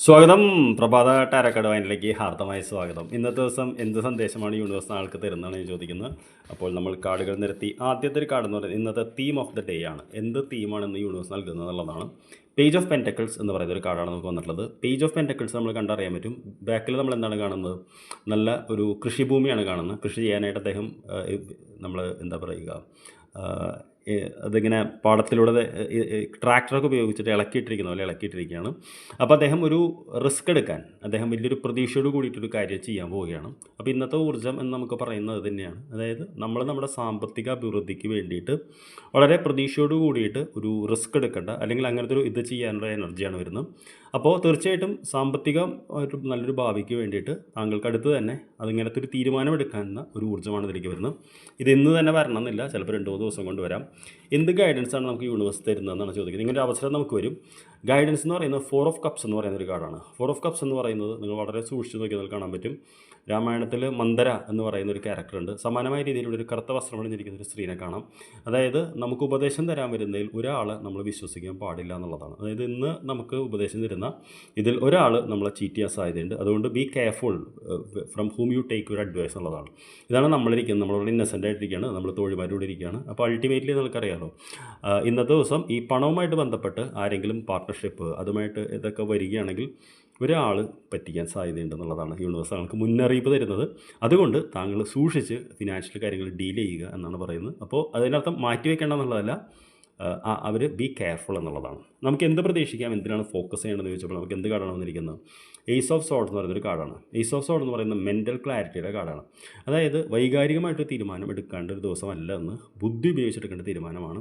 സ്വാഗതം. പ്രഭാത ടാരക്കട വൈനിലേക്ക് ഹാർദമായ സ്വാഗതം. ഇന്നത്തെ ദിവസം എന്ത് സന്ദേശമാണ് യൂണിവേഴ്സ് ആൾക്ക് തരുന്നതാണ് ഞാൻ ചോദിക്കുന്നത്. അപ്പോൾ നമ്മൾ കാർഡുകൾ നിരത്തി ആദ്യത്തെ ഒരു കാർഡ് എന്ന് പറയുന്നത് ഇന്നത്തെ തീം ഓഫ് ദ ഡേ ആണ്. എന്ത് തീമാണെന്ന് യൂണിവേഴ്സ് നൽകുന്നത് എന്നുള്ളതാണ്. പേജ് ഓഫ് പെൻറ്റക്കിൾസ് എന്ന് പറയുന്ന ഒരു കാർഡാണ് നമുക്ക് വന്നിട്ടുള്ളത്. പേജ് ഓഫ് പെൻറ്റക്കിൾസ് നമ്മൾ കണ്ടറിയാൻ പറ്റും. ബാക്കിൽ നമ്മൾ എന്താണ് കാണുന്നത്? നല്ല ഒരു കൃഷിഭൂമിയാണ് കാണുന്നത്. കൃഷി ചെയ്യാനായിട്ട് അദ്ദേഹം നമ്മൾ എന്താ പറയുക, അതിങ്ങനെ പാടത്തിലൂടെ ട്രാക്ടറൊക്കെ ഉപയോഗിച്ചിട്ട് ഇളക്കിയിട്ടിരിക്കുന്ന പോലെ ഇളക്കിയിട്ടിരിക്കുകയാണ്. അപ്പോൾ അദ്ദേഹം ഒരു റിസ്ക് എടുക്കാൻ അദ്ദേഹം വലിയൊരു പ്രതീക്ഷയോട് കൂടിയിട്ടൊരു കാര്യം ചെയ്യാൻ പോവുകയാണ്. അപ്പോൾ ഇന്നത്തെ ഊർജ്ജം എന്ന് നമുക്ക് പറയുന്നത് തന്നെയാണ്. അതായത് നമ്മൾ നമ്മുടെ സാമ്പത്തിക അഭിവൃദ്ധിക്ക് വേണ്ടിയിട്ട് വളരെ പ്രതീക്ഷയോട് കൂടിയിട്ട് ഒരു റിസ്ക് എടുക്കേണ്ട, അല്ലെങ്കിൽ അങ്ങനത്തെ ഒരു ഇത് ചെയ്യാനുള്ള എനർജിയാണ് വരുന്നത്. അപ്പോൾ തീർച്ചയായിട്ടും സാമ്പത്തികമായിട്ട് നല്ലൊരു ഭാവിക്ക് വേണ്ടിയിട്ട് താങ്കൾക്ക് അടുത്ത് തന്നെ അതിങ്ങനത്തെ ഒരു തീരുമാനമെടുക്കാവുന്ന ഒരു ഊർജ്ജമാണ് ഇതിലേക്ക് വരുന്നത്. ഇത് ഇന്ന് തന്നെ വരണമെന്നില്ല, ചിലപ്പോൾ 2-3 ദിവസം കൊണ്ട് വരാം. എന്ത് ഗൈഡൻസാണ് നമുക്ക് യൂണിവേഴ്സ് തരുന്നതെന്നാണ് ചോദിക്കുന്നത്. ഇങ്ങനെ ഒരു അവസരം നമുക്ക് വരും. ഗൈഡൻസ് എന്ന് പറയുന്നത് 4 ഓഫ് കപ്സ് എന്ന് പറയുന്ന ഒരു കാർഡാണ്. 4 ഓഫ് കപ്സ് എന്ന് പറയുന്നത് നിങ്ങൾ വളരെ സൂക്ഷിച്ച് നോക്കിയാൽ കാണാൻ പറ്റും. രാമായണത്തിൽ മന്ദര എന്ന് പറയുന്ന ഒരു ക്യാരക്ടറുണ്ട്. സമാനമായ രീതിയിലുള്ള ഒരു കറുത്ത വസ്ത്രം അണിഞ്ഞിരിക്കുന്ന ഒരു സ്ത്രീനെ കാണാം. അതായത് നമുക്ക് ഉപദേശം തരാൻ വരുന്നതിൽ ഒരാളെ നമ്മൾ വിശ്വസിക്കാൻ പാടില്ല എന്നുള്ളതാണ്. അതായത് ഇന്ന് നമുക്ക് ഉപദേശം തരുന്ന ഇതിൽ ഒരാൾ നമ്മളെ ചീറ്റ് ചെയ്യാൻ സാധ്യതയുണ്ട്. അതുകൊണ്ട് be careful from whom you take your advice എന്നുള്ളതാണ്. ഇതാണ് നമ്മളിരിക്കുന്നത്. നമ്മളിവിടെ ഇന്നസെൻ്റ് ആയിട്ടിരിക്കുകയാണ്, നമ്മൾ തോഴിമാരോട് ഇരിക്കുകയാണ്. അപ്പോൾ അൾട്ടിമേറ്റ്ലി നമുക്കറിയാമല്ലോ, ഇന്നത്തെ ദിവസം ഈ പണവുമായിട്ട് ബന്ധപ്പെട്ട് ആരെങ്കിലും പാർട്ട്ണർഷിപ്പ് അതുമായിട്ട് ഇതൊക്കെ വരികയാണെങ്കിൽ ഒരാൾ പറ്റിക്കാൻ സാധ്യതയുണ്ടെന്നുള്ളതാണ് യൂണിവേഴ്സ് നമുക്ക് മുന്നറിയിപ്പ് തരുന്നത്. അതുകൊണ്ട് താങ്കൾ സൂക്ഷിച്ച് ഫിനാൻഷ്യൽ കാര്യങ്ങൾ ഡീൽ ചെയ്യുക എന്നാണ് പറയുന്നത്. അപ്പോൾ അതിനർത്ഥം മാറ്റി വയ്ക്കേണ്ട എന്നുള്ളതല്ല, അവർ ബി കെയർഫുൾ എന്നുള്ളതാണ്. നമുക്ക് എന്ത് പ്രതീക്ഷിക്കാം, എന്തിനാണ് ഫോക്കസ് ചെയ്യണമെന്ന് ചോദിച്ചപ്പോൾ നമുക്ക് എന്ത് കാർഡാണ് വന്നിരിക്കുന്നത്? ഏസ് ഓഫ് സോർഡ് എന്ന് പറയുന്നൊരു കാർഡാണ്. ഏസ് ഓഫ് സോർഡ് എന്ന് പറയുന്നത് മെൻ്റൽ ക്ലാരിറ്റിയുടെ കാർഡാണ്. അതായത് വൈകാരികമായിട്ട് തീരുമാനം എടുക്കേണ്ട ഒരു ദിവസമല്ല എന്ന്, ബുദ്ധി ഉപയോഗിച്ചെടുക്കേണ്ട തീരുമാനമാണ്.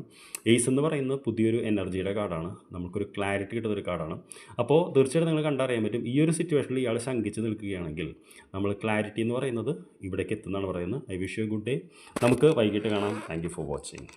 ഏസ് എന്ന് പറയുന്നത് പുതിയൊരു എനർജിയുടെ കാർഡാണ്. നമുക്കൊരു ക്ലാരിറ്റി കിട്ടുന്നൊരു കാർഡാണ്. അപ്പോൾ തീർച്ചയായിട്ടും നിങ്ങൾ കണ്ടറിയാൻ പറ്റും, ഈ ഒരു സിറ്റുവേഷനിൽ ഇയാൾ ശങ്കിച്ച് നിൽക്കുകയാണെങ്കിൽ നമ്മൾ ക്ലാരിറ്റി എന്ന് പറയുന്നത് ഇവിടേക്ക് എത്തുന്നതാണ് പറയുന്നത്. I wish you good day. നമുക്ക് വൈകിട്ട് കാണാം. Thank you for watching.